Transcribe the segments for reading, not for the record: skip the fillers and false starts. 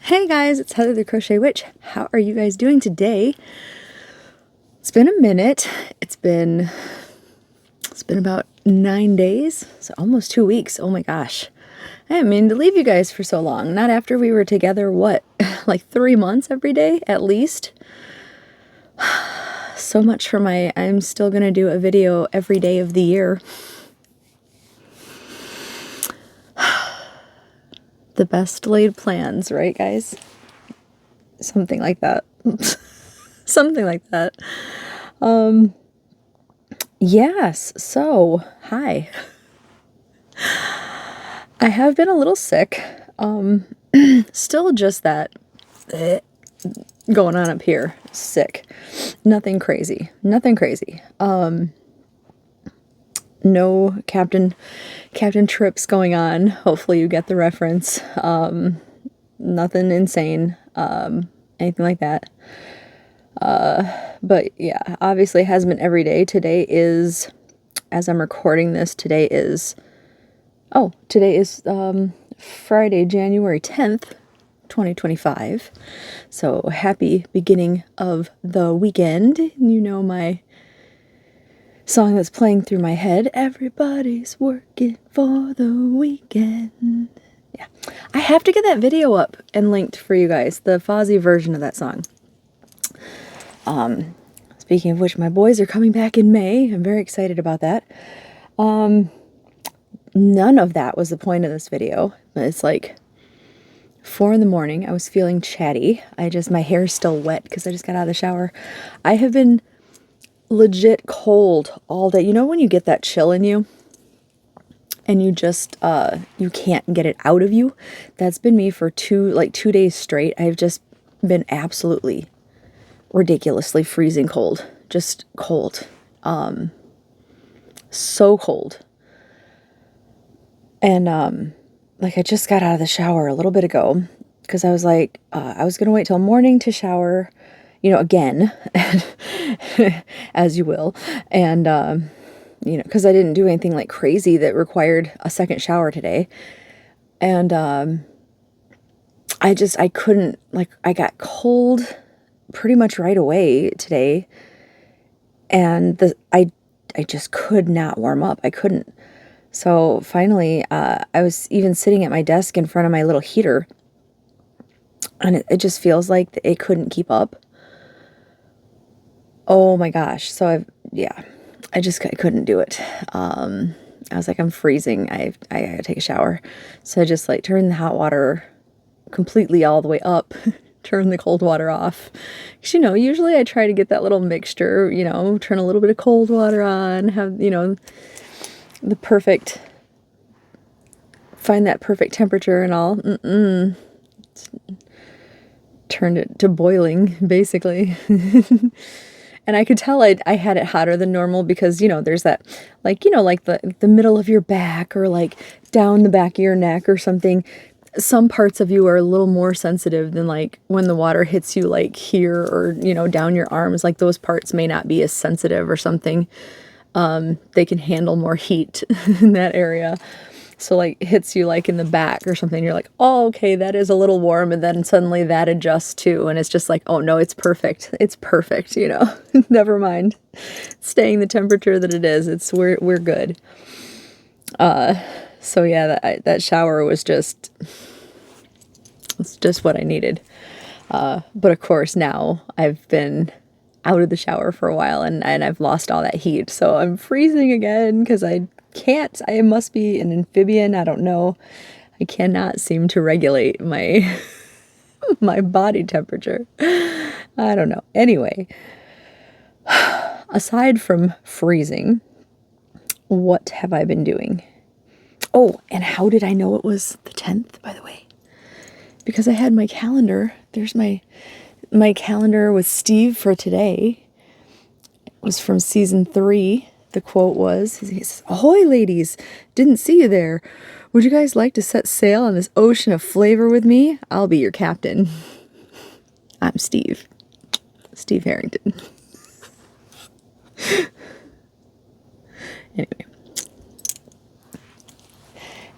Hey guys, it's Heather the Crochet Witch. How are you guys doing today? It's been a minute. It's been about 9 days, so almost 2 weeks. Oh my gosh. I didn't mean to leave you guys for so long. Not after we were together, what, like 3 months every day at least? So much for I'm still gonna do a video every day of the year. The best laid plans, right guys? Something like that. Something like that. Yes, so, hi. I have been a little sick. Still just that going on up here. Sick. Nothing crazy. Nothing crazy. No Captain trips going on. Hopefully you get the reference. Nothing insane. Anything like that. But yeah, obviously it hasn't been every day. Today is, as I'm recording this, today is Friday, January 10th, 2025. So happy beginning of the weekend. You know my song that's playing through my head. Everybody's working for the weekend. Yeah. I have to get that video up and linked for you guys, the Fozzy version of that song. Speaking of which, my boys are coming back in May. I'm very excited about that. None of that was the point of this video. It's like 4 in the morning. I was feeling chatty. my hair's still wet because I just got out of the shower. I have been legit cold all day. You know when you get that chill in you and you just, you can't get it out of you? That's been me for 2 days straight. I've just been absolutely ridiculously freezing cold. Just cold. So cold. And, I just got out of the shower a little bit ago because I was like, I was going to wait till morning to shower, again, as you will. And, because I didn't do anything like crazy that required a second shower today. And, I couldn't, I got cold pretty much right away today. And I just could not warm up. I couldn't. So finally, I was even sitting at my desk in front of my little heater, and it just feels like it couldn't keep up. Oh my gosh. So I couldn't do it. I was like, I'm freezing. I gotta take a shower. So I just turned the hot water completely all the way up, turn the cold water off. 'Cause, usually I try to get that little mixture, turn a little bit of cold water on, have, the perfect, find that perfect temperature and all. Turned it to boiling, basically. And I could tell I had it hotter than normal because, there's that, the middle of your back or down the back of your neck or something. Some parts of you are a little more sensitive than when the water hits you here or, down your arms. Those parts may not be as sensitive or something. They can handle more heat in that area. So it hits you in the back or something. You're like, oh, okay, that is a little warm. And then suddenly that adjusts too. And it's just oh no, it's perfect. It's perfect. Never mind. Staying the temperature that it is. We're good. So yeah, that shower was it's just what I needed. But of course now I've been out of the shower for a while and I've lost all that heat. So I'm freezing again because I must be an amphibian. I don't know. I cannot seem to regulate my my body temperature. I don't know. Anyway, aside from freezing, what have I been doing? Oh, and how did I know it was the 10th, by the way? Because I had my calendar. There's my calendar with Steve for today. It was from season 3. The quote was, he says, "Ahoy, ladies! Didn't see you there. Would you guys like to set sail on this ocean of flavor with me? I'll be your captain." I'm Steve. Steve Harrington.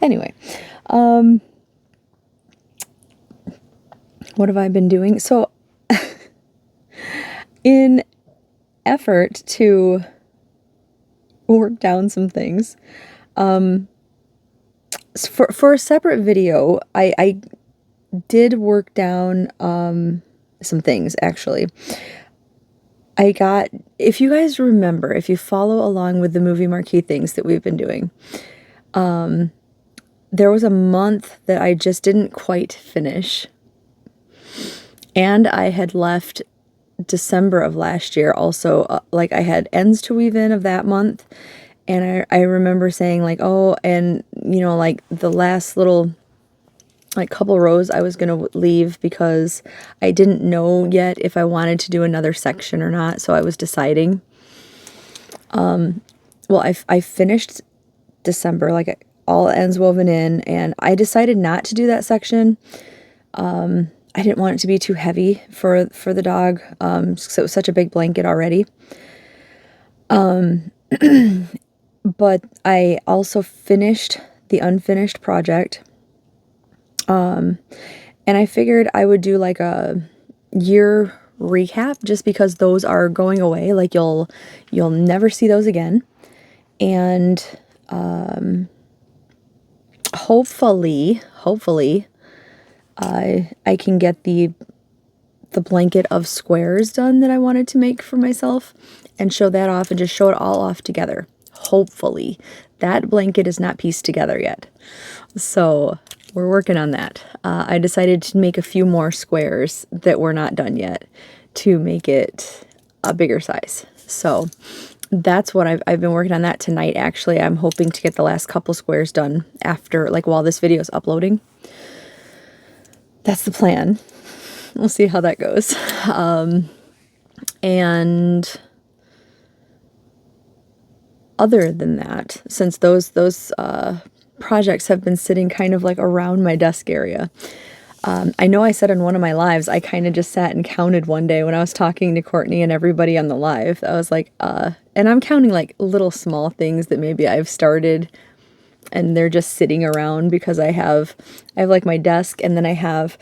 Anyway. what have I been doing? So in effort to work down some things, for a separate video, I did work down some things actually. I got, if you guys remember, if you follow along with the movie marquee things that we've been doing, there was a month that I just didn't quite finish. And I had left December of last year also, like I had ends to weave in of that month. And I remember saying like, oh, and you know, like the last little like couple rows I was going to leave because I didn't know yet if I wanted to do another section or not. So I was deciding. Well, I finished December, like all ends woven in, and I decided not to do that section. I didn't want it to be too heavy for the dog. So it was such a big blanket already. But I also finished the unfinished project. And I figured I would do like a year recap just because those are going away. Like you'll never see those again. And hopefully I can get the blanket of squares done that I wanted to make for myself and show that off and just show it all off together. Hopefully. That blanket is not pieced together yet. So we're working on that. I decided to make a few more squares that were not done yet to make it a bigger size. So that's what I've been working on that tonight. Actually, I'm hoping to get the last couple squares done after, like while this video is uploading. That's the plan. We'll see how that goes. And other than that, since those projects have been sitting kind of like around my desk area. I know I said in one of my lives, I kind of just sat and counted one day when I was talking to Courtney and everybody on the live. I was like, and I'm counting like little small things that maybe I've started and they're just sitting around because I have like my desk, and then I have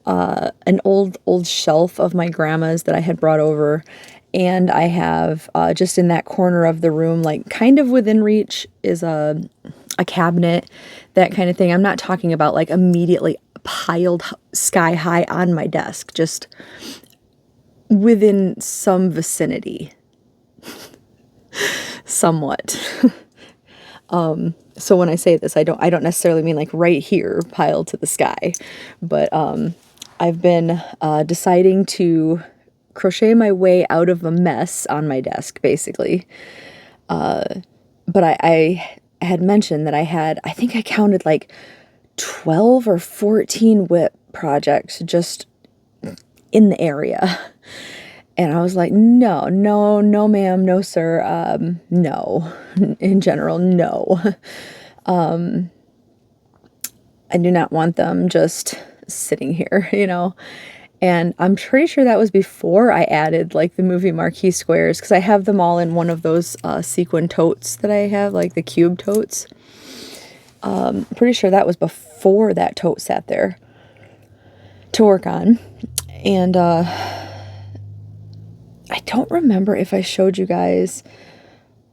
an old shelf of my grandma's that I had brought over. And I have just in that corner of the room, like kind of within reach, is a cabinet, that kind of thing. I'm not talking about like immediately piled sky high on my desk, just within some vicinity, somewhat. So when I say this, I don't necessarily mean like right here piled to the sky, but I've been deciding to crochet my way out of a mess on my desk, basically. But I had mentioned that I think I counted like 12 or 14 whip projects just in the area. And I was like, no, ma'am, no, sir, no. In general, no. I do not want them just sitting here, you know. And I'm pretty sure that was before I added like the movie marquee squares, because I have them all in one of those sequin totes that I have, like the cube totes. Pretty sure that was before that tote sat there to work on. And I don't remember if I showed you guys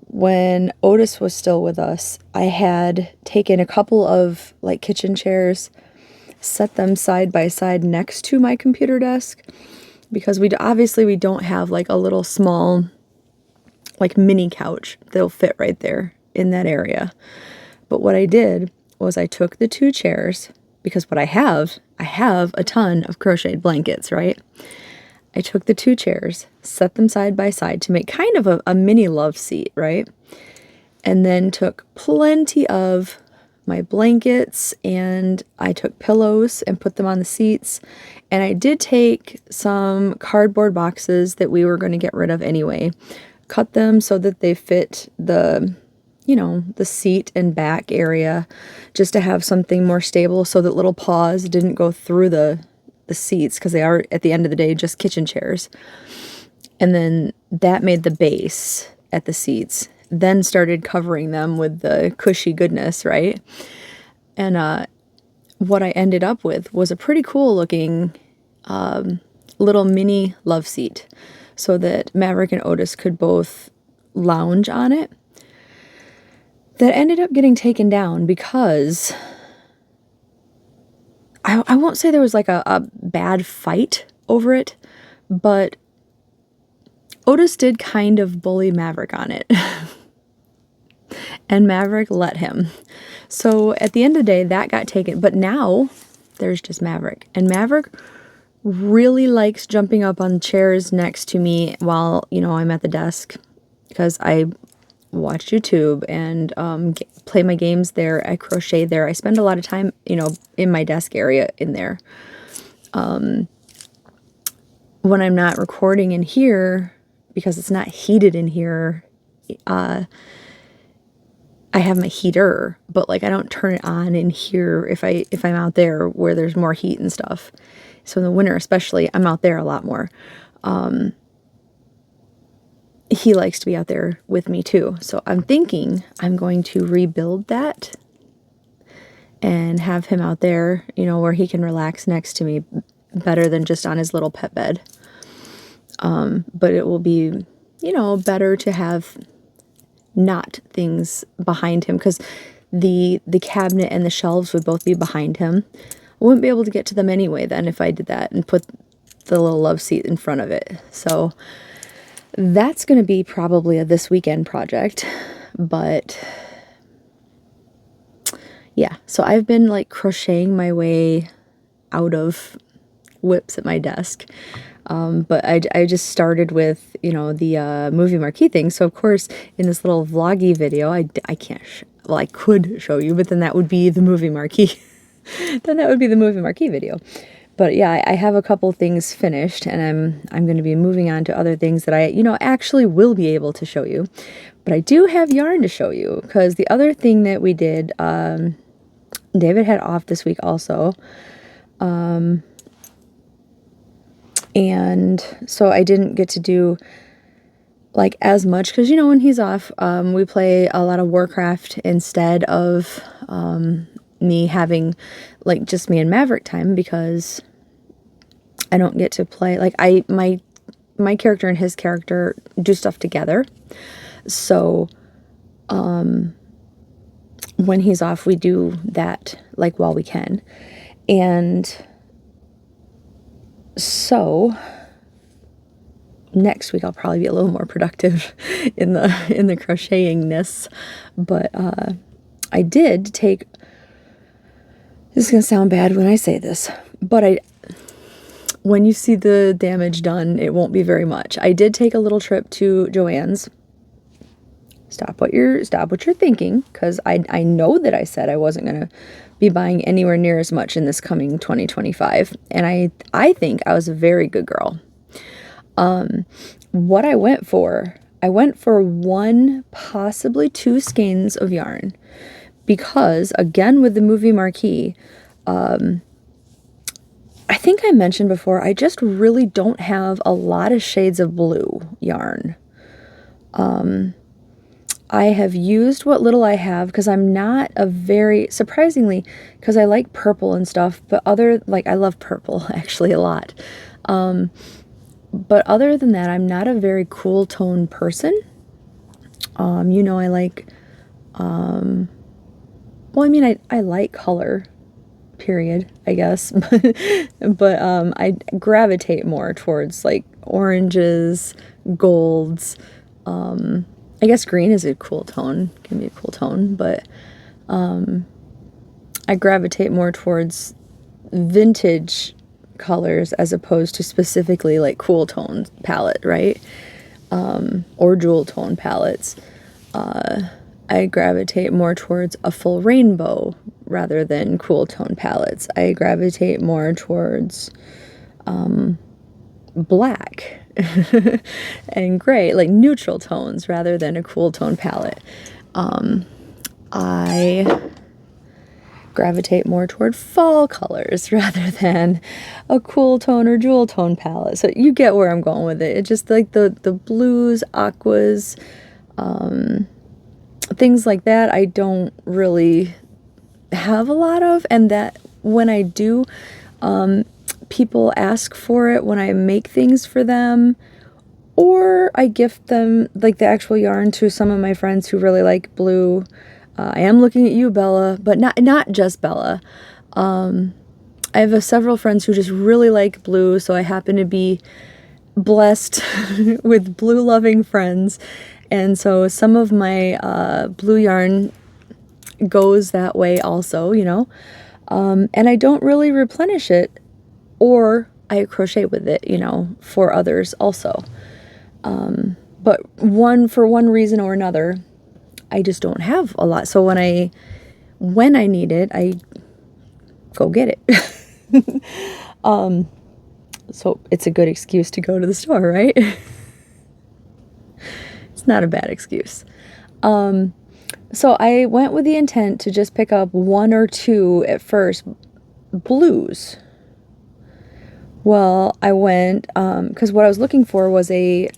when Otis was still with us. I had taken a couple of like kitchen chairs, set them side by side next to my computer desk, because we don't have like a little small like mini couch that'll fit right there in that area. But what I did was I took the two chairs, because what I have a ton of crocheted blankets, right? I took the two chairs, set them side by side to make kind of a mini love seat, right? And then took plenty of my blankets, and I took pillows and put them on the seats. And I did take some cardboard boxes that we were going to get rid of anyway, cut them so that they fit the seat and back area, just to have something more stable so that little paws didn't go through the seats, because they are, at the end of the day, just kitchen chairs. And then that made the base at the seats, then started covering them with the cushy goodness, right? And what I ended up with was a pretty cool looking little mini love seat so that Maverick and Otis could both lounge on it. That ended up getting taken down because I won't say there was like a bad fight over it, but Otis did kind of bully Maverick on it. And Maverick let him. So at the end of the day, that got taken. But now there's just Maverick. And Maverick really likes jumping up on chairs next to me while, I'm at the desk. Because I watch YouTube and play my games there. I crochet there. I spend a lot of time, in my desk area in there. When I'm not recording in here, because it's not heated in here, I have my heater, but like I don't turn it on in here if I'm out there where there's more heat and stuff. So in the winter especially, I'm out there a lot more. He likes to be out there with me too. So I'm thinking I'm going to rebuild that and have him out there, where he can relax next to me better than just on his little pet bed. But it will be, better to have not things behind him, because the cabinet and the shelves would both be behind him. I wouldn't be able to get to them anyway then if I did that and put the little love seat in front of it. So that's going to be probably a this weekend project. But yeah, so I've been like crocheting my way out of whips at my desk. But I just started with, the movie marquee thing. So of course, in this little vloggy video, I can't, I could show you, but then that would be the movie marquee. Then that would be the movie marquee video. But yeah, I have a couple things finished, and I'm going to be moving on to other things that I, actually will be able to show you. But I do have yarn to show you, because the other thing that we did, David had off this week also. And so I didn't get to do like as much, because when he's off, we play a lot of Warcraft instead of me having like just me and Maverick time, because I don't get to play like my character and his character do stuff together. So when he's off, we do that like while we can. And so next week I'll probably be a little more productive in the crochetingness. But I did take, this is gonna sound bad when I say this, but when you see the damage done, it won't be very much. I did take a little trip to Joann's. Stop what you're thinking, because I know that I said I wasn't gonna be buying anywhere near as much in this coming 2025, and I think I was a very good girl. What I went for one, possibly two skeins of yarn, because again with the movie marquee, I think I mentioned before, I just really don't have a lot of shades of blue yarn. I have used what little I have, because I'm not a very, surprisingly, because I like purple and stuff, but I love purple actually a lot. But other than that, I'm not a very cool tone person. I like, I like color, period, I guess. But I gravitate more towards like oranges, golds, I guess green is a cool tone, can be a cool tone, but I gravitate more towards vintage colors as opposed to specifically like cool tone palette, right? Or jewel tone palettes. I gravitate more towards a full rainbow rather than cool tone palettes. I gravitate more towards black and gray, like neutral tones rather than a cool tone palette. I gravitate more toward fall colors rather than a cool tone or jewel tone palette. So you get where I'm going with it. It's just like the blues, aquas, things like that I don't really have a lot of, and that when I do, people ask for it when I make things for them, or I gift them like the actual yarn to some of my friends who really like blue. I am looking at you, Bella, but not just Bella. I have several friends who just really like blue, so I happen to be blessed with blue loving friends, and so some of my blue yarn goes that way also, you know. And I don't really replenish it, or I crochet with it, you know, for others also. But for one reason or another, I just don't have a lot. So when I need it, I go get it. So it's a good excuse to go to the store, right? It's not a bad excuse. So I went with the intent to just pick up 1 or 2 at first blues. Well, I went, because what I was looking for was a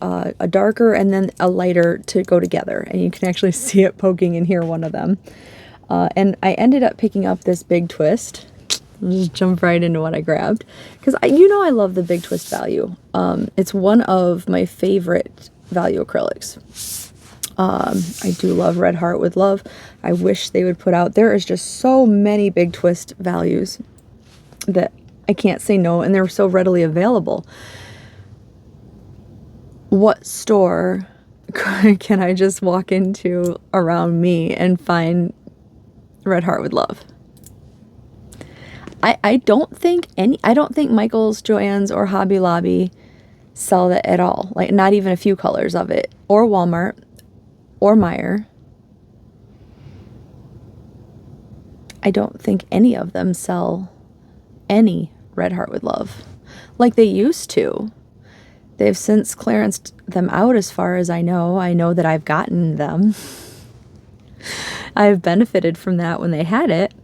darker and then a lighter to go together. And you can actually see it poking in here, one of them. And I ended up picking up this big twist. I'll just jump right into what I grabbed. Because I love the big twist value. It's one of my favorite value acrylics. I do love Red Heart with Love. I wish they would put out, there is just so many big twist values that I can't say no, and they're so readily available. What store can I just walk into around me and find Red Heart with Love? I don't think Michael's, Joann's, or Hobby Lobby sell that at all. Like, not even a few colors of it. Or Walmart. Or Meijer. I don't think any of them sell any Red Heart with Love like they used to. They've since clearanced them out as far as I know. I know that I've gotten them. I've benefited from that when they had it.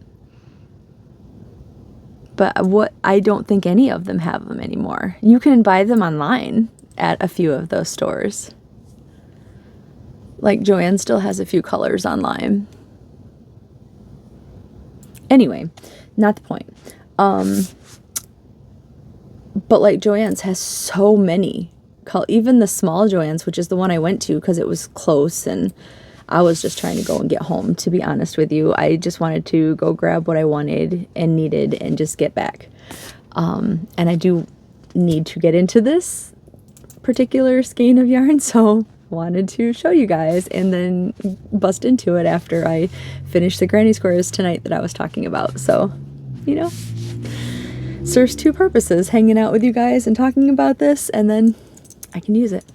But I don't think any of them have them anymore. You can buy them online at a few of those stores. Like Joann still has a few colors online. Anyway, not the point. But like Joann's has so many even the small Joann's, which is the one I went to because it was close and I was just trying to go and get home, to be honest with you. I just wanted to go grab what I wanted and needed and just get back. And I do need to get into this particular skein of yarn, so wanted to show you guys and then bust into it after I finish the granny squares tonight that I was talking about. So, you know, serves 2 purposes, hanging out with you guys and talking about this, and then I can use it.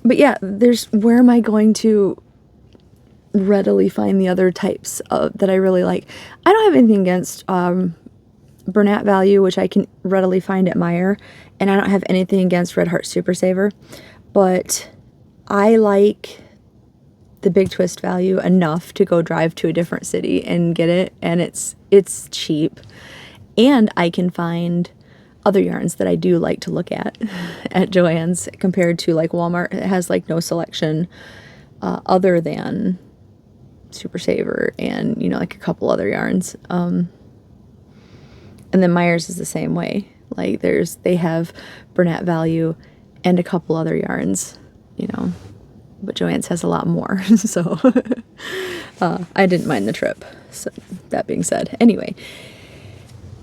But yeah, where am I going to readily find the other types that I really like? I don't have anything against Bernat Value, which I can readily find at Meijer, and I don't have anything against Red Heart Super Saver, but I like the Big Twist Value enough to go drive to a different city and get it, and it's cheap, and I can find other yarns that I do like to look at Joann's compared to like Walmart. It has like no selection other than Super Saver and, you know, like a couple other yarns. And then Meijer's is the same way. Like they have Bernat Value and a couple other yarns, you know, but Joann's has a lot more. So I didn't mind the trip. So that being said, anyway,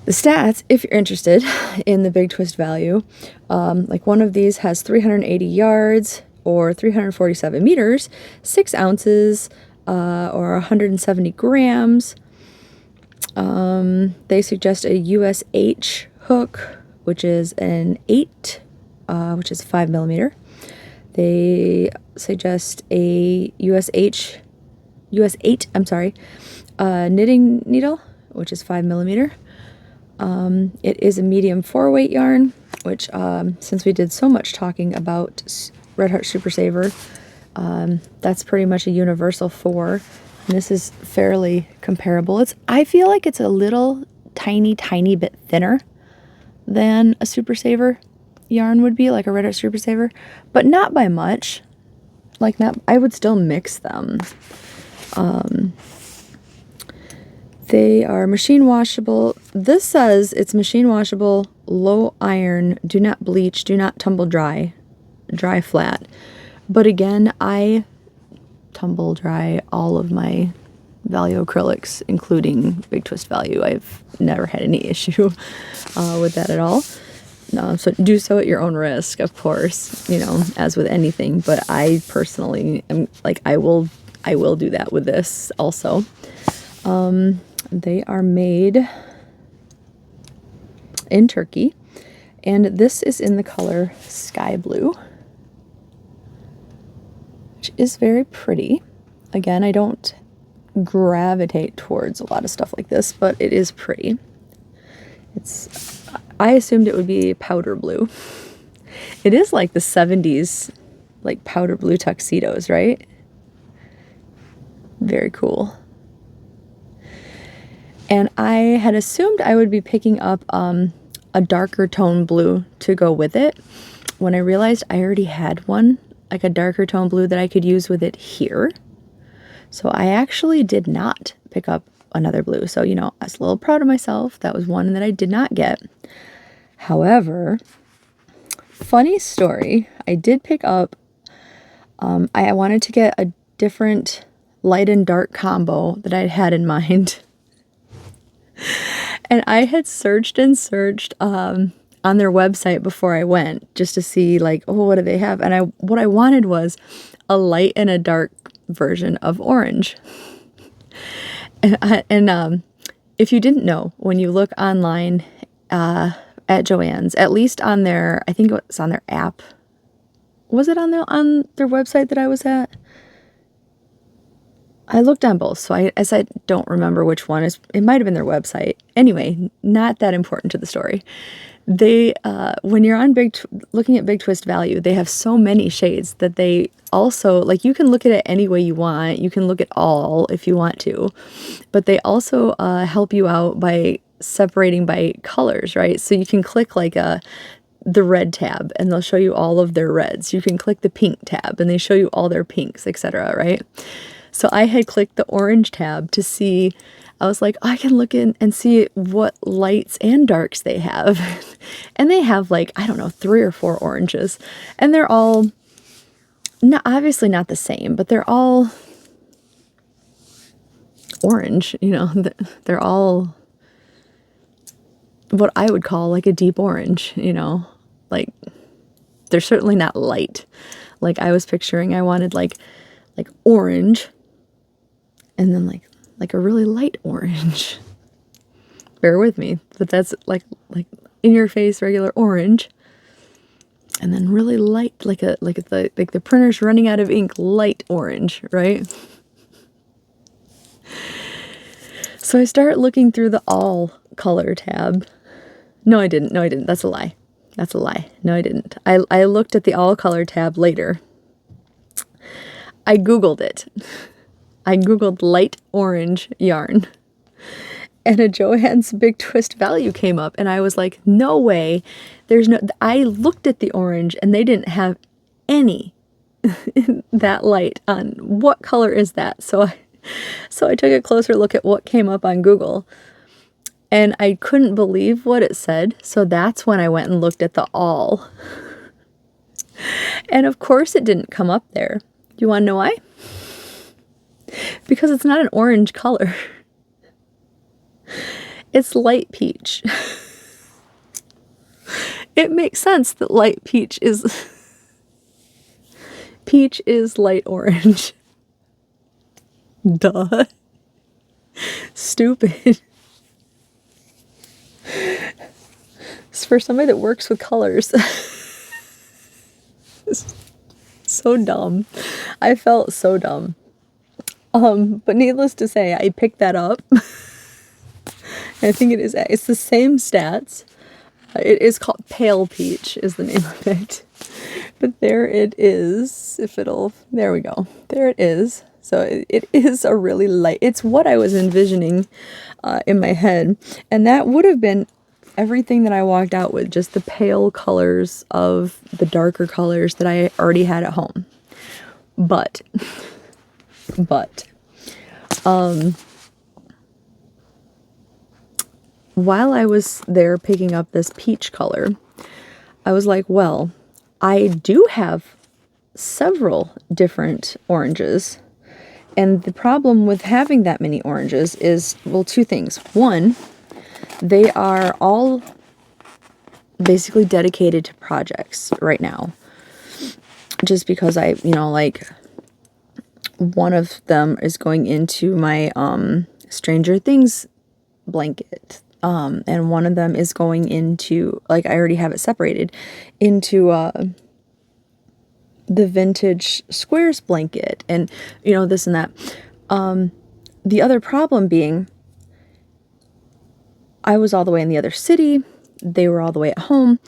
the stats, if you're interested in the Big Twist Value, like one of these has 380 yards or 347 meters, 6 ounces or 170 grams. They suggest a USH hook, which is an 8, which is 5 millimeter. They suggest a US 8, knitting needle, which is 5 millimeter. It is a medium 4-weight yarn, which, since we did so much talking about Red Heart Super Saver, that's pretty much a universal 4. And this is fairly comparable. I feel like it's a little tiny bit thinner than a Super Saver yarn would be, like a Red Heart Super Saver, but not by much. Like, not, I would still mix them. They are machine washable. This says it's machine washable, low iron, do not bleach, do not tumble dry, dry flat. But again, I tumble dry all of my value acrylics, including Big Twist Value. I've never had any issue with that at all. So do so at your own risk, of course, you know, as with anything. But I personally am like, I will do that with this also. They are made in Turkey, and this is in the color Sky Blue, which is very pretty. Again, I don't gravitate towards a lot of stuff like this, but it is pretty. I assumed it would be powder blue. It is like the 70s, like powder blue tuxedos, right? Very cool. And I had assumed I would be picking up a darker tone blue to go with it, when I realized I already had one, like a darker tone blue that I could use with it here. So I actually did not pick up another blue. So, you know, I was a little proud of myself. That was one that I did not get. However, funny story, I did pick up, I wanted to get a different light and dark combo that I had in mind. And I had searched and searched on their website before I went, just to see like, oh, what do they have? And what I wanted was a light and a dark version of orange. And if you didn't know, when you look online at Joann's, at least on their, I think it was on their app. Was it on their website that I was at? I looked on both, so I don't remember which one. It might have been their website. Anyway, not that important to the story. They, when you're on looking at Big Twist Value, they have so many shades that they also, like, you can look at it any way you want. You can look at all if you want to, but they also help you out by separating by colors, right? So you can click like the red tab and they'll show you all of their reds. You can click the pink tab and they show you all their pinks, etc., right? So I had clicked the orange tab to see, I was like, oh, I can look in and see what lights and darks they have. And they have like, I don't know, 3 or 4 oranges. And they're all, obviously not the same, but they're all orange, you know, they're all what I would call like a deep orange, you know, like they're certainly not light. Like I was picturing, I wanted like orange and then like a really light orange. Bear with me, but that's like in your face regular orange, and then really light, like the printer's running out of ink, light orange, right? So I start looking through the all color tab. No, I didn't. That's a lie. No, I didn't. I looked at the all color tab later. I Googled it. I Googled light orange yarn. And a Joann's Big Twist Value came up. And I was like, no way. I looked at the orange and they didn't have any that light on. What color is that? So I took a closer look at what came up on Google. And I couldn't believe what it said. So that's when I went and looked at the all. And of course it didn't come up there. You want to know why? Because it's not an orange color. It's light peach. It makes sense that light peach is light orange. Duh. Stupid. It's for somebody that works with colors. So dumb. I felt so dumb. But needless to say, I picked that up. I think it's the same stats. It is called Pale Peach is the name of it. But there it is. There we go. There it is. So it is a really light, it's what I was envisioning in my head. And that would have been everything that I walked out with, just the pale colors of the darker colors that I already had at home. But while I was there picking up this peach color, I was like, well, I do have several different oranges. And the problem with having that many oranges is, well, two things. One, they are all basically dedicated to projects right now. Just because I, like, one of them is going into my Stranger Things blanket. And one of them is going into, like, I already have it separated into the vintage squares blanket, and this and that. The other problem being, I was all the way in the other city, they were all the way at home.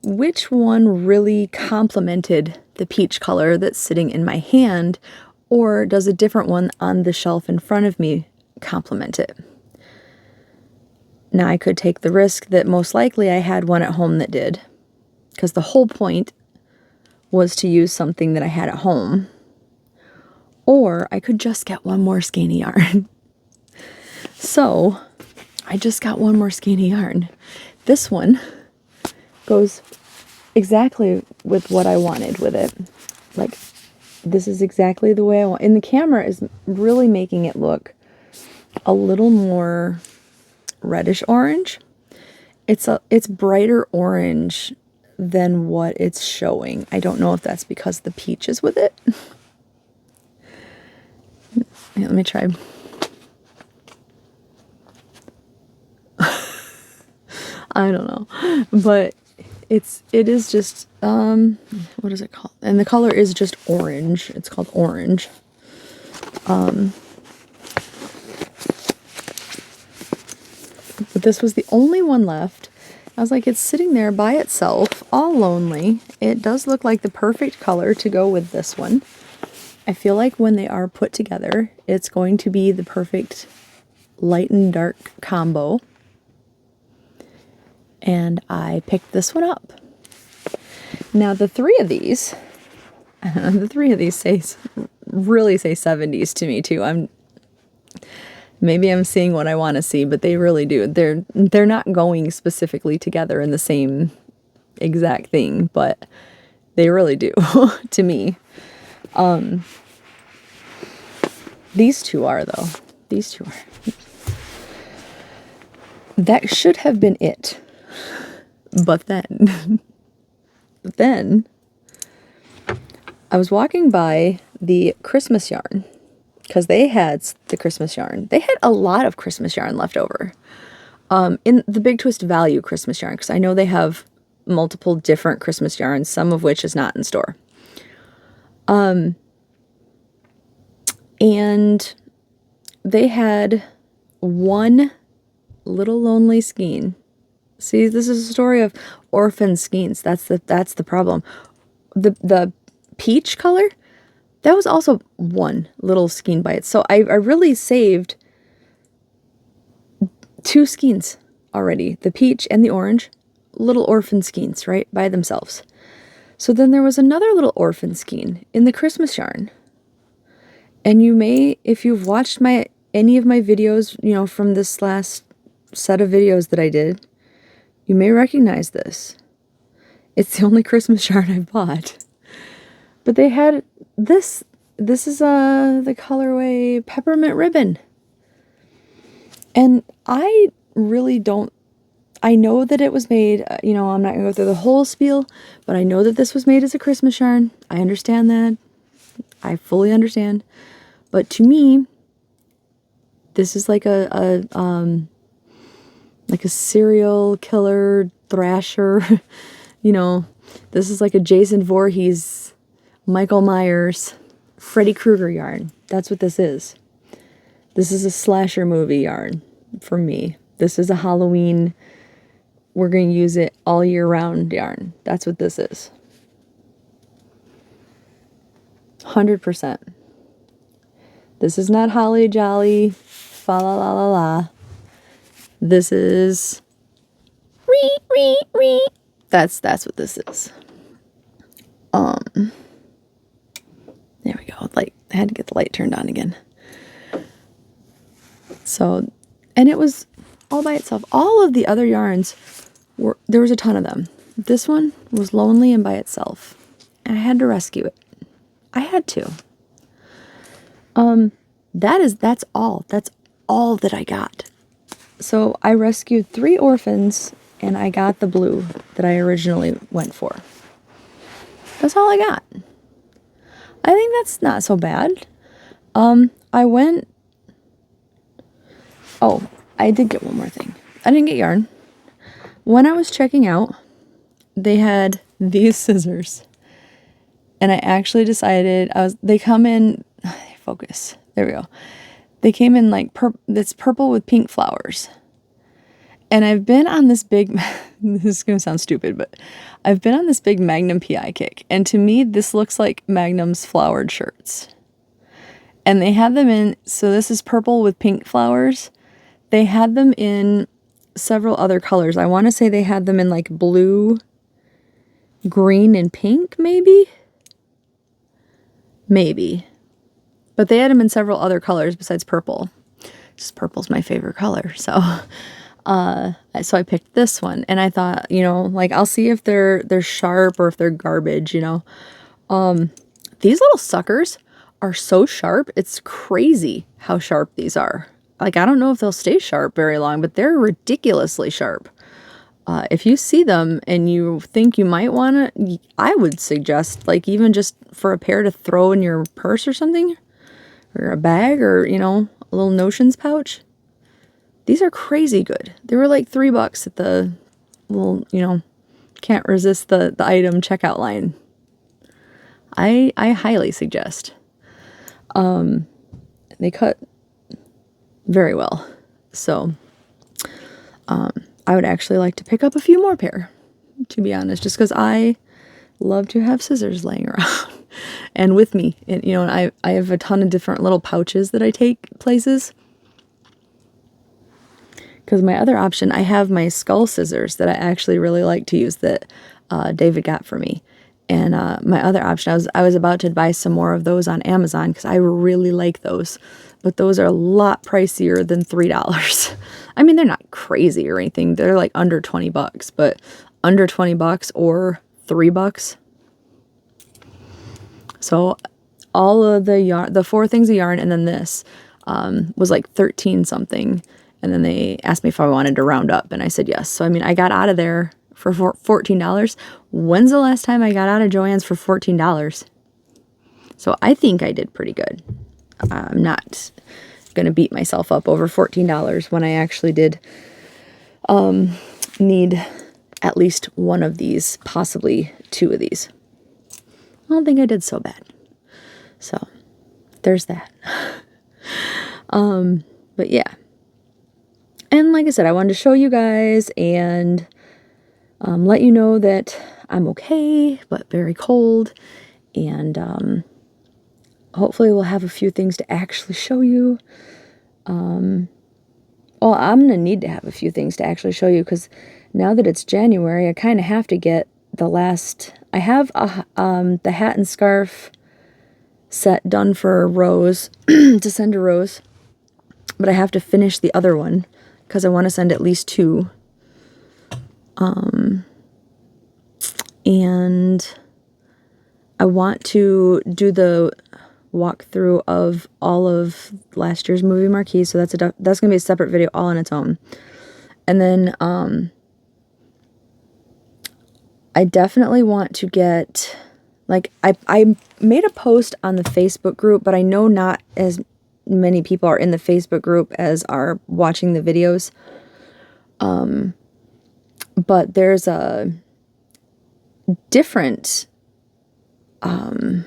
Which one really complemented the peach color that's sitting in my hand, or does a different one on the shelf in front of me complement it? Now, I could take the risk that most likely I had one at home that did, because the whole point was to use something that I had at home. Or I could just get one more skein of yarn. So I just got one more skein of yarn. This one goes exactly with what I wanted with it. Like, this is exactly the way I want. And the camera is really making it look a little more reddish orange. It's brighter orange than what it's showing. I don't know if that's because the peach is with it. Yeah, let me try. I don't know, but it is just what is it called? And the color is just orange. It's called orange. But this was the only one left. I was like, it's sitting there by itself, all lonely. It does look like the perfect color to go with this one. I feel like when they are put together, it's going to be the perfect light and dark combo. And I picked this one up. Now, the three of these really say 70s to me too. Maybe I'm seeing what I want to see, but they really do. They're not going specifically together in the same exact thing, but they really do to me. These two are, though. These two are. That should have been it. But then I was walking by the Christmas yarn, because they had the Christmas yarn. They had a lot of Christmas yarn left over. In the Big Twist Value Christmas yarn, because I know they have multiple different Christmas yarns, some of which is not in store. And they had one little lonely skein. See, this is a story of orphan skeins. That's the problem. The peach color, that was also one little skein by it. So I really saved two skeins already. The peach and the orange, little orphan skeins, right, by themselves. So then there was another little orphan skein in the Christmas yarn. And you may, if you've watched any of my videos, from this last set of videos that I did, you may recognize this. It's the only Christmas yarn I bought. But they had this. This is the colorway Peppermint Ribbon. And I really don't, I know that it was made, I'm not going to go through the whole spiel, but I know that this was made as a Christmas yarn. I understand that. I fully understand. But to me, this is like a serial killer thrasher. This is like a Jason Voorhees, Michael Myers, Freddy Krueger yarn. That's what this is. This is a slasher movie yarn for me. This is a Halloween, we're going to use it all year round yarn. That's what this is. 100%. This is not Holly Jolly, fa la la la la. This is ree. That's what this is. There we go. I had to get the light turned on again. So, and it was all by itself. All of the other yarns were, there was a ton of them. This one was lonely and by itself. And I had to rescue it. I had to. That's all. That's all that I got. So I rescued 3 orphans and I got the blue that I originally went for. That's all I got. I think that's not so bad. I went... Oh, I did get one more thing. I didn't get yarn. When I was checking out, they had these scissors. And I actually decided, they come in... Focus. There we go. They came in like it's purple with pink flowers. And I've been on this big... This is going to sound stupid, but I've been on this big Magnum PI kick. And to me, this looks like Magnum's flowered shirts. And they had them in... So this is purple with pink flowers. They had them in several other colors. I want to say they had them in like blue, green, and pink, maybe? Maybe. But they had them in several other colors besides purple. Just purple's my favorite color. So I picked this one. And I thought, you know, like I'll see if they're sharp or if they're garbage, you know. These little suckers are so sharp. It's crazy how sharp these are. Like, I don't know if they'll stay sharp very long, but they're ridiculously sharp. If you see them and you think you might want to, I would suggest, like, even just for a pair to throw in your purse or something, or a bag, or, you know, a little notions pouch. These are crazy good. They were like $3 at the little, you know, can't resist the item checkout line. I highly suggest. They cut very well. So, I would actually like to pick up a few more pair, to be honest, just because I love to have scissors laying around and with me. And, you know, I have a ton of different little pouches that I take places. Because my other option, I have my skull scissors that I actually really like to use that David got for me. And my other option, I was about to buy some more of those on Amazon because I really like those. But those are a lot pricier than $3. I mean, they're not crazy or anything. They're like under $20, but under $20 or $3. So all of the yarn, the 4 things of yarn, and then this was like 13 something. And then they asked me if I wanted to round up, and I said yes. So I mean, I got out of there for $14. When's the last time I got out of Joann's for $14? So I think I did pretty good. I'm not going to beat myself up over $14 when I actually did need at least one of these, possibly 2 of these. I don't think I did so bad. So there's that. But yeah. And like I said, I wanted to show you guys and let you know that I'm okay, but very cold. And hopefully we'll have a few things to actually show you. Well, I'm going to need to have a few things to actually show you because now that it's January, I kind of have to get the last... I have the hat and scarf set done for Rose, to send to Rose. But I have to finish the other one because I want to send at least 2. And I want to do the walkthrough of all of last year's movie marquees, so that's going to be a separate video all on its own. And then I definitely want to get, like, I made a post on the Facebook group, but I know not as many people are in the Facebook group as are watching the videos. But there's a different, I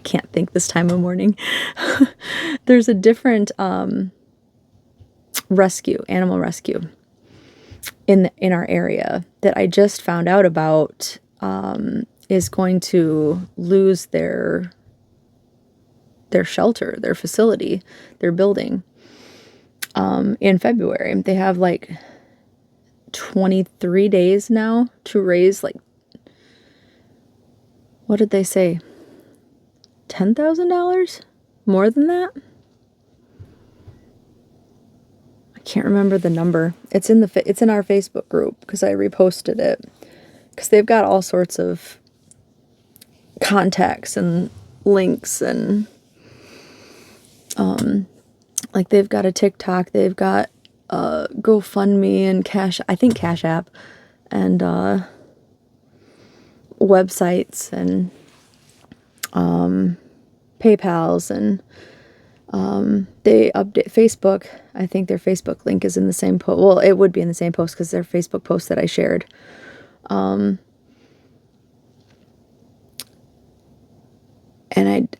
can't think this time of morning. There's a different animal rescue in our area that I just found out about, is going to lose their shelter, their facility, their building, in February. They have like 23 days now to raise, like, what did they say? $10,000? More than that? I can't remember the number. It's in our Facebook group because I reposted it. Because they've got all sorts of contacts and links and like they've got a TikTok, they've got GoFundMe and Cash App and websites and PayPal's and they update Facebook. I think their Facebook link is in the same post. Well, it would be in the same post because their Facebook post that I shared. And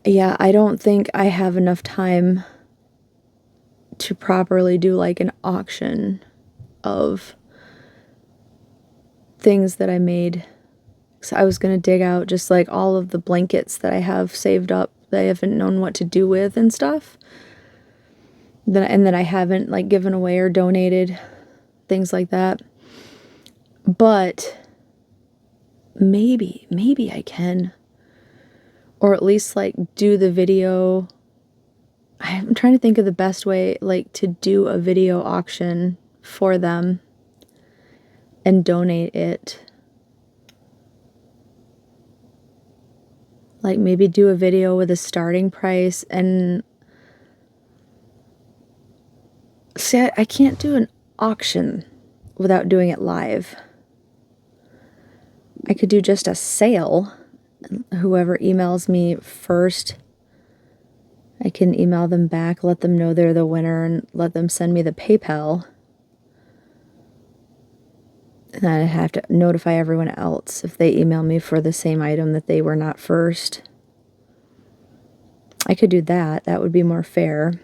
I don't think I have enough time to properly do like an auction of things that I made. So I was going to dig out just like all of the blankets that I have saved up that I haven't known what to do with and stuff. And that I haven't like given away or donated, things like that. But maybe I can. Or at least like do the video. I'm trying to think of the best way like to do a video auction for them and donate it. Like maybe do a video with a starting price and see, I can't do an auction without doing it live. I could do just a sale. Whoever emails me first, I can email them back, let them know they're the winner, and let them send me the PayPal. And then I'd have to notify everyone else if they email me for the same item that they were not first. I could do that. That would be more fair.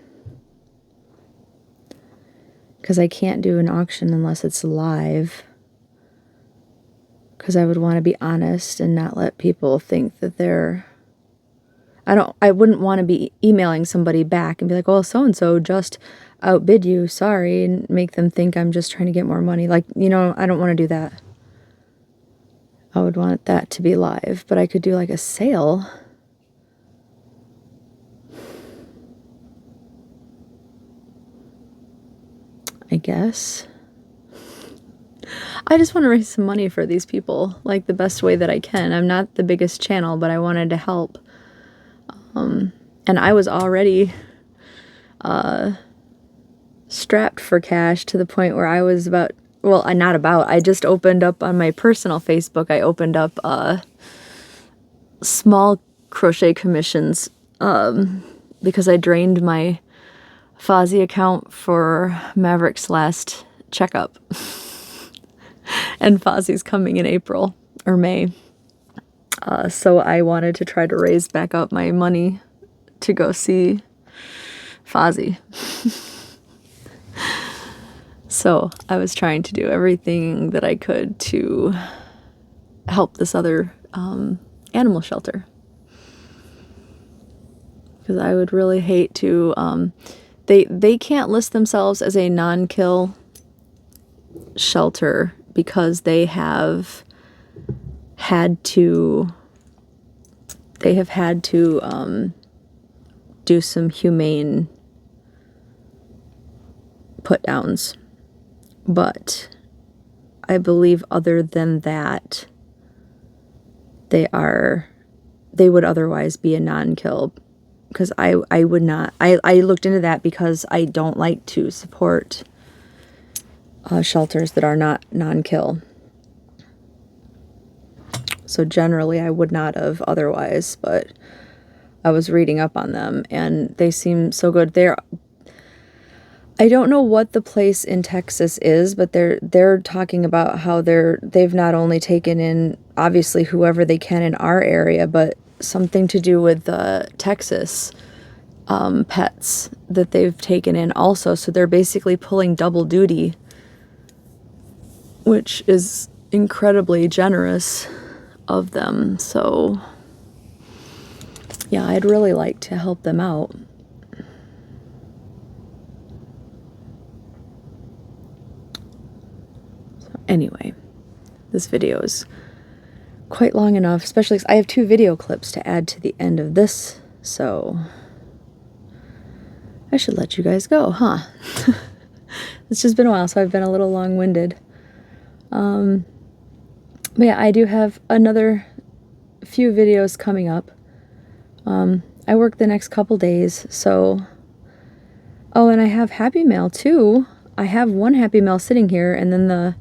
Because I can't do an auction unless it's live. Because I would want to be honest and not let people think that they're... I wouldn't want to be emailing somebody back and be like, well, so-and-so just outbid you, sorry, and make them think I'm just trying to get more money. Like, I don't want to do that. I would want that to be live, but I could do like a sale. I guess. I just want to raise some money for these people, like the best way that I can. I'm not the biggest channel, but I wanted to help. And I was already strapped for cash to the point where I was I just opened up on my personal Facebook, I opened up small crochet commissions because I drained my Fozzie account for Maverick's last checkup. And Fozzie's coming in April or May. So I wanted to try to raise back up my money to go see Fozzie. So I was trying to do everything that I could to help this other animal shelter. Because I would really hate to... They can't list themselves as a non-kill shelter because they have had to do some humane put downs, but I believe other than that they would otherwise be a non-kill, because I would not. I looked into that because I don't like to support shelters that are not non-kill. So generally I would not have otherwise, but I was reading up on them and they seem so good. I don't know what the place in Texas is, but they're talking about how they've not only taken in obviously whoever they can in our area, but something to do with the Texas pets that they've taken in also. So they're basically pulling double duty, which is incredibly generous of them. So yeah, I'd really like to help them out. So anyway, this video is quite long enough, especially because I have 2 video clips to add to the end of this, so I should let you guys go, huh? It's just been a while, so I've been a little long-winded. But yeah, I do have another few videos coming up. I work the next couple days, so... Oh, and I have Happy Mail, too. I have one Happy Mail sitting here, and then the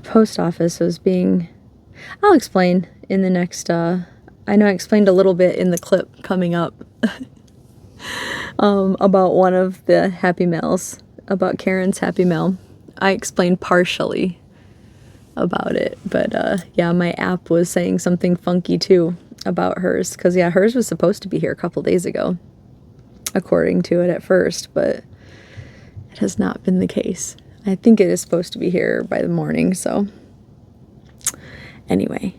post office was being... I'll explain in the next... I know I explained a little bit in the clip coming up about one of the Happy Mails, about Karen's Happy Mail. I explained partially about it, but yeah, my app was saying something funky too about hers, because yeah, hers was supposed to be here a couple days ago, according to it at first, but it has not been the case. I think it is supposed to be here by the morning, so anyway.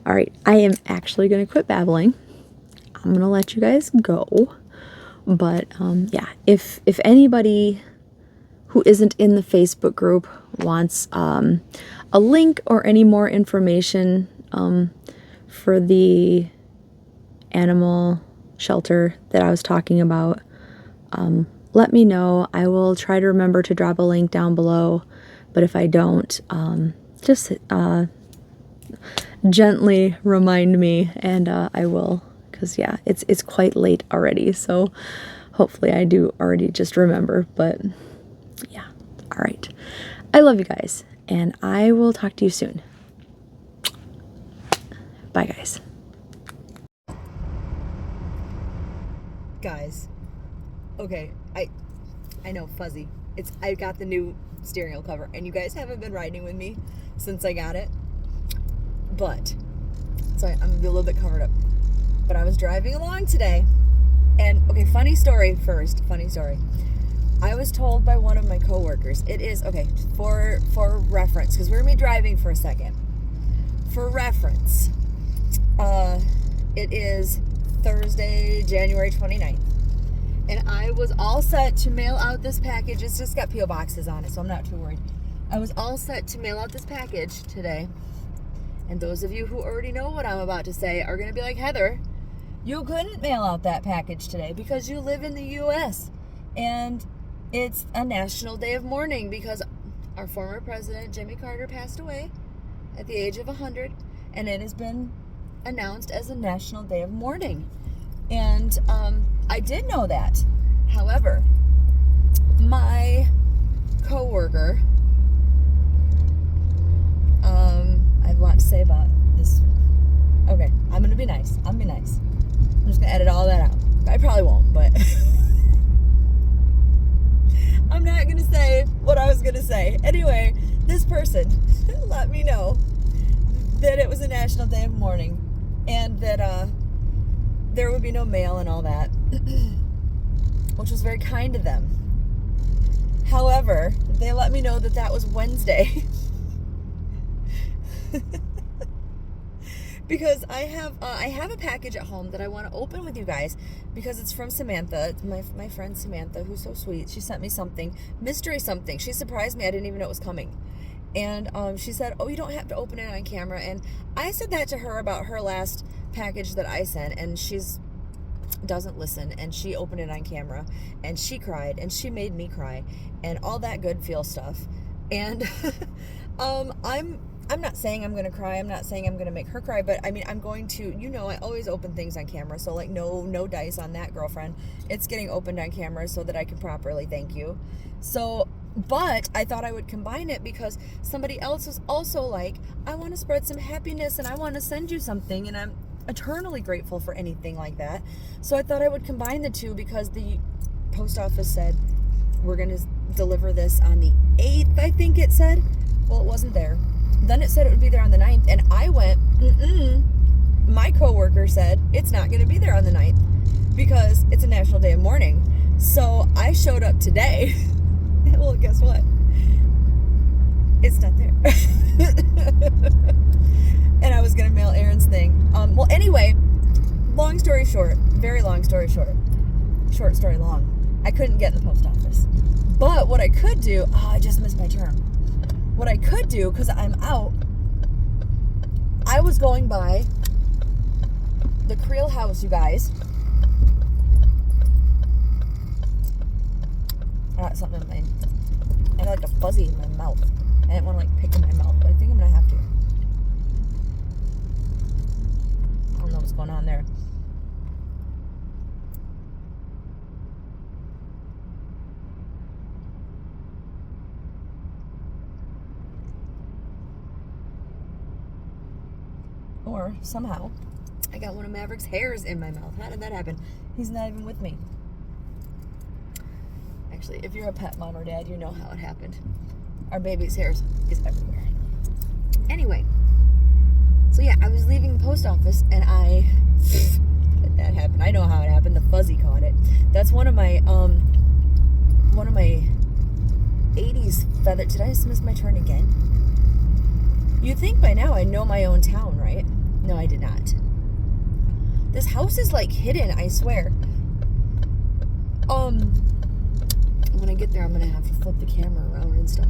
All right, I am actually going to quit babbling. I'm going to let you guys go, but yeah, if anybody who isn't in the Facebook group wants a link or any more information for the animal shelter that I was talking about, let me know. I will try to remember to drop a link down below, but if I don't, just gently remind me, and I will, because yeah, it's quite late already, so hopefully I do already just remember, but yeah. All right, I love you guys, and I will talk to you soon. Bye, guys. Guys, okay, I know, fuzzy. I got the new steering wheel cover, and you guys haven't been riding with me since I got it, but so I'm gonna be a little bit covered up. But I was driving along today, and okay, funny story first. Funny story. I was told by one of my coworkers, it is, okay, for reference, because we're going to be driving for a second. For reference, it is Thursday, January 29th. And I was all set to mail out this package. It's just got P.O. boxes on it, so I'm not too worried. I was all set to mail out this package today. And those of you who already know what I'm about to say are going to be like, Heather, you couldn't mail out that package today because you live in the U.S. And it's a national day of mourning because our former president, Jimmy Carter, passed away at the age of 100, and it has been announced as a national day of mourning. And I did know that. However, my coworker, I have a lot to say about this. Okay, I'm going to be nice. I'm just going to edit all that out. I probably won't, but... I'm not going to say what I was going to say. Anyway, this person let me know that it was a national day of mourning and that there would be no mail and all that, which was very kind of them. However, they let me know that that was Wednesday. Because I have a package at home that I want to open with you guys because it's from Samantha. It's my friend Samantha, who's so sweet. She sent me something, mystery something. She surprised me. I didn't even know it was coming. And she said, oh, you don't have to open it on camera. And I said that to her about her last package that I sent, and she's doesn't listen, and she opened it on camera, and she cried, and she made me cry, and all that good feel stuff. And I'm not saying I'm going to cry. I'm not saying I'm going to make her cry, but I mean, I'm going to, I always open things on camera. So like no dice on that, girlfriend. It's getting opened on camera so that I can properly thank you. So, but I thought I would combine it because somebody else was also like, I want to spread some happiness and I want to send you something. And I'm eternally grateful for anything like that. So I thought I would combine the two because the post office said, we're going to deliver this on the 8th, I think it said. Well, it wasn't there. Then it said it would be there on the 9th, and I went, My coworker said it's not going to be there on the 9th because it's a national day of mourning. So I showed up today. Well, guess what? It's not there. And I was going to mail Aaron's thing. Well, anyway, long story short, very long story short, short story long, I couldn't get in the post office. But what I could do, I just missed my turn. What I could do, because I'm out, I was going by the Creel house, you guys. got something in my, I got like a fuzzy in my mouth. I didn't want to like pick in my mouth, but I think I'm gonna have to. I don't know what's going on there. Or somehow I got one of Maverick's hairs in my mouth. How did that happen? He's not even with me. Actually, if you're a pet mom or dad, you know how it happened. Our baby's hairs is everywhere. Anyway, so yeah, I was leaving the post office and how did that happen? I know how it happened. The fuzzy caught it. That's one of my 80s feather. Did I just miss my turn again? You'd think by now I know my own town, right? No, I did not. This house is like hidden, I swear. When I get there, I'm gonna have to flip the camera around and stuff.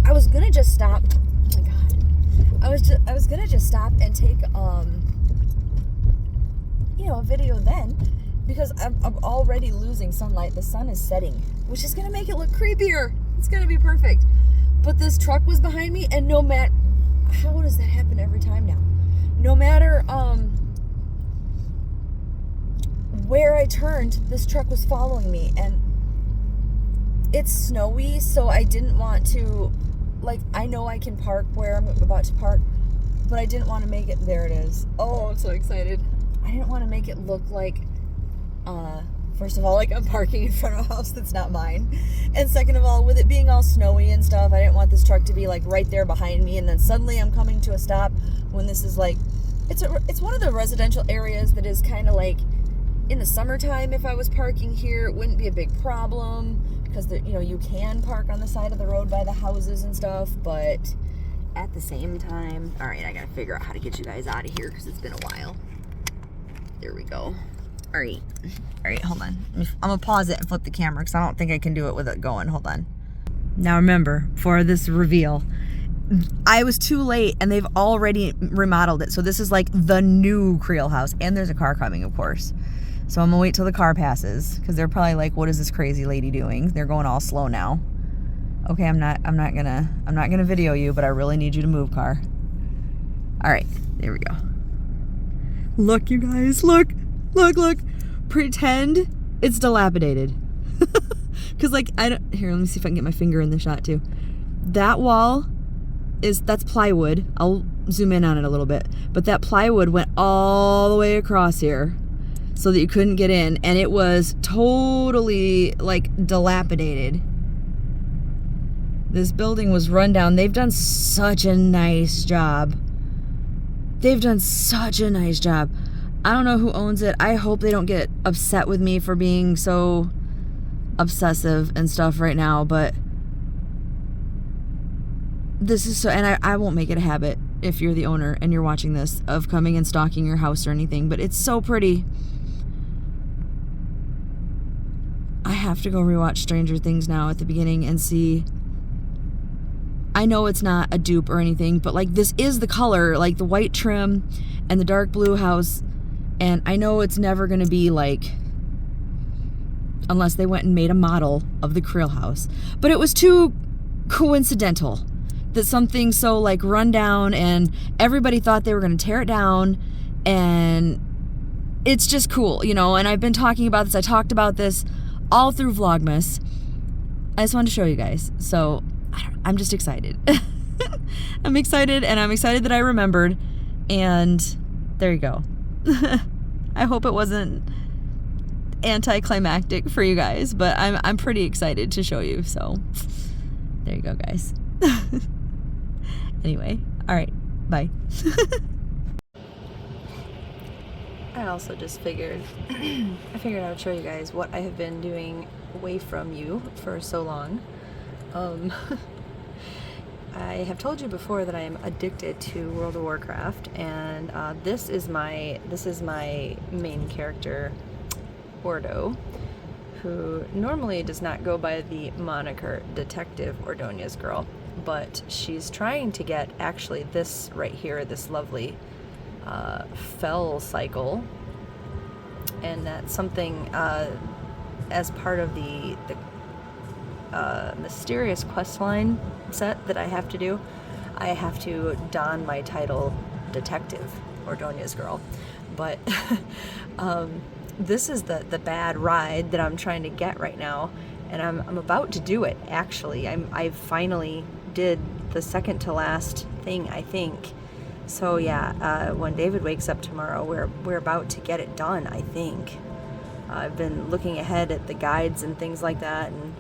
I was gonna just stop. Oh my god. I was gonna just stop and take a video then, because I'm already losing sunlight. The sun is setting, which is gonna make it look creepier. It's gonna be perfect. But this truck was behind me, and no matter, how does that happen every time now? No matter where I turned, this truck was following me, and it's snowy, so I didn't want to, like, I know I can park where I'm about to park, but I didn't want to make it, there it is. Oh, I'm so excited. I didn't want to make it look like, first of all, like I'm parking in front of a house that's not mine. And second of all, with it being all snowy and stuff, I didn't want this truck to be like right there behind me, and then suddenly I'm coming to a stop when this is like, it's one of the residential areas that is kind of like, in the summertime, if I was parking here, it wouldn't be a big problem, because you can park on the side of the road by the houses and stuff, but at the same time, all right, I gotta figure out how to get you guys out of here because it's been a while. There we go. All right, hold on. I'm gonna pause it and flip the camera because I don't think I can do it with it going. Hold on. Now remember, for this reveal, I was too late and they've already remodeled it. So this is like the new Creel house, and there's a car coming, of course. So I'm gonna wait till the car passes because they're probably like, what is this crazy lady doing? They're going all slow now. Okay, I'm not gonna video you, but I really need you to move, car. All right, there we go. Look, you guys, look. Pretend it's dilapidated. Cause like, here, let me see if I can get my finger in the shot too. That wall that's plywood. I'll zoom in on it a little bit, but that plywood went all the way across here so that you couldn't get in, and it was totally like dilapidated. This building was run down. They've done such a nice job. I don't know who owns it. I hope they don't get upset with me for being so obsessive and stuff right now, but this is so, and I won't make it a habit if you're the owner and you're watching this, of coming and stalking your house or anything, but it's so pretty. I have to go rewatch Stranger Things now at the beginning and see. I know it's not a dupe or anything, but like, this is the color, like the white trim and the dark blue house. And I know it's never going to be like, unless they went and made a model of the Creel house. But it was too coincidental that something so like run down, and everybody thought they were going to tear it down, and it's just cool, and I've been talking about this. I talked about this all through Vlogmas. I just wanted to show you guys. So I'm just excited. I'm excited, and I'm excited that I remembered, and there you go. I hope it wasn't anticlimactic for you guys, but I'm pretty excited to show you. So there you go, guys. Anyway, all right, bye. I also just figured I would show you guys what I have been doing away from you for so long. I have told you before that I am addicted to World of Warcraft, and this is my main character, Ordo, who normally does not go by the moniker Detective Ordonia's Girl, but she's trying to get actually this right here, this lovely fell cycle, and that's something as part of the mysterious quest line set that I have to do, I have to don my title detective, or Donya's girl. But this is the bad ride that I'm trying to get right now, and I'm about to do it, actually. I finally did the second to last thing, I think. So yeah, when David wakes up tomorrow, we're about to get it done, I think. I've been looking ahead at the guides and things like that, and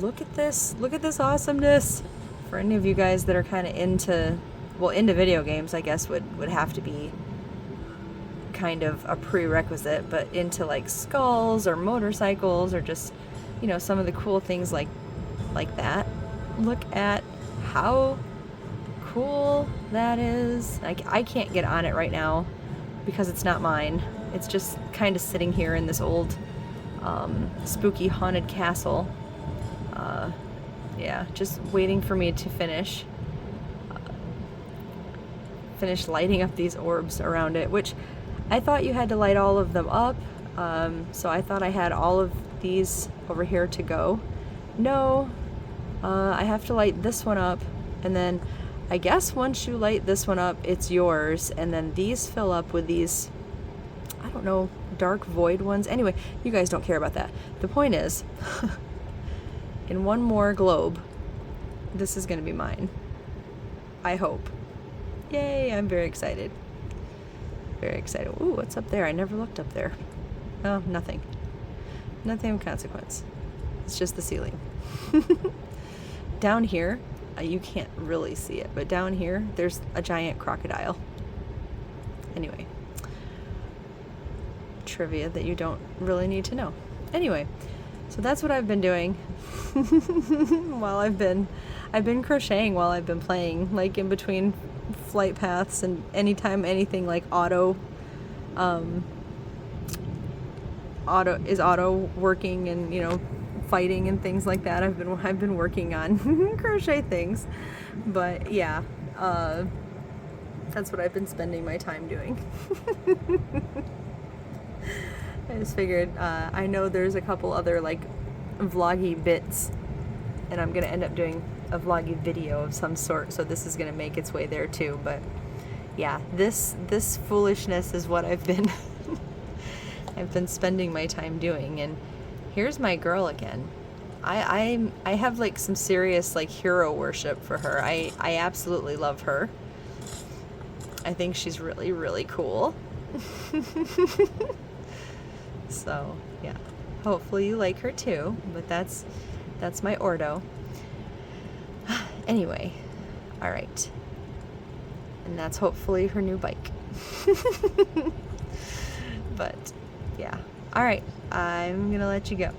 look at this awesomeness. For any of you guys that are kind of into video games, I guess would have to be kind of a prerequisite, but into like skulls or motorcycles or just, you know, some of the cool things like that. Look at how cool that is. I can't get on it right now because it's not mine. It's just kind of sitting here in this old spooky haunted castle. Yeah, just waiting for me to finish lighting up these orbs around it, which I thought you had to light all of them up. So I thought I had all of these over here to go. No, I have to light this one up, and then I guess once you light this one up, it's yours, and then these fill up with these, I don't know, dark void ones. Anyway, you guys don't care about that. The point is, in one more globe, this is going to be mine. I hope. Yay, I'm very excited. Very excited. Ooh, what's up there? I never looked up there. Oh, nothing. Nothing of consequence. It's just the ceiling. Down here, you can't really see it, but down here, there's a giant crocodile. Anyway. Trivia that you don't really need to know. Anyway, so that's what I've been doing while I've been crocheting while I've been playing, like in between flight paths, and anytime anything like auto working and, you know, fighting and things like that, I've been working on crochet things. But yeah, that's what I've been spending my time doing. I just figured, I know there's a couple other like vloggy bits, and I'm gonna end up doing a vloggy video of some sort, so this is gonna make its way there too. But yeah, this foolishness is what I've been I've been spending my time doing. And here's my girl again. I have like some serious like hero worship for her. I absolutely love her. I think she's really, really cool. So yeah, hopefully you like her too. But that's my Ordo. Anyway, all right, and that's hopefully her new bike. But yeah, all right, I'm gonna let you go.